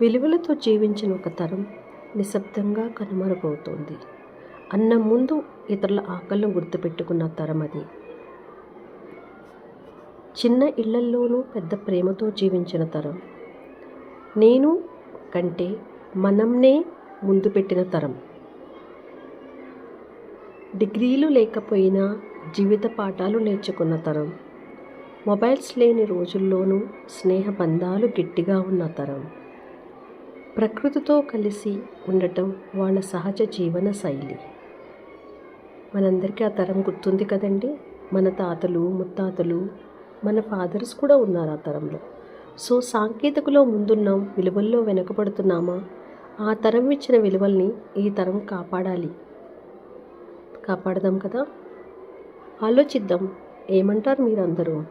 విలువలతో జీవించిన ఒక తరం నిశ్శబ్దంగా కనుమరుగవుతోంది. అన్నం ముందు ఇతరుల ఆకలిని గుర్తుపెట్టుకున్న తరం అది. చిన్న ఇళ్లల్లోనూ పెద్ద ప్రేమతో జీవించిన తరం. నేను కంటే మనంనే ముందు పెట్టిన తరం. డిగ్రీలు లేకపోయినా జీవిత పాఠాలు నేర్చుకున్న తరం. మొబైల్స్ లేని రోజుల్లోనూ స్నేహ బంధాలు గట్టిగా ఉన్న తరం. ప్రకృతితో కలిసి ఉండటం వాళ్ళ సహజ జీవన శైలి. మనందరికీ ఆ తరం గుర్తుంది కదండి. మన తాతలు ముత్తాతలు మన ఫాదర్స్ కూడా ఉన్నారు ఆ తరంలో. సో సాంకేతికలో ముందున్నాం, విలువల్లో వెనుకబడుతున్నామా? ఆ తరం ఇచ్చిన విలువల్ని ఈ తరం కాపాడదాం కదా. ఆలోచిద్దాం. ఏమంటారు మీరందరూ?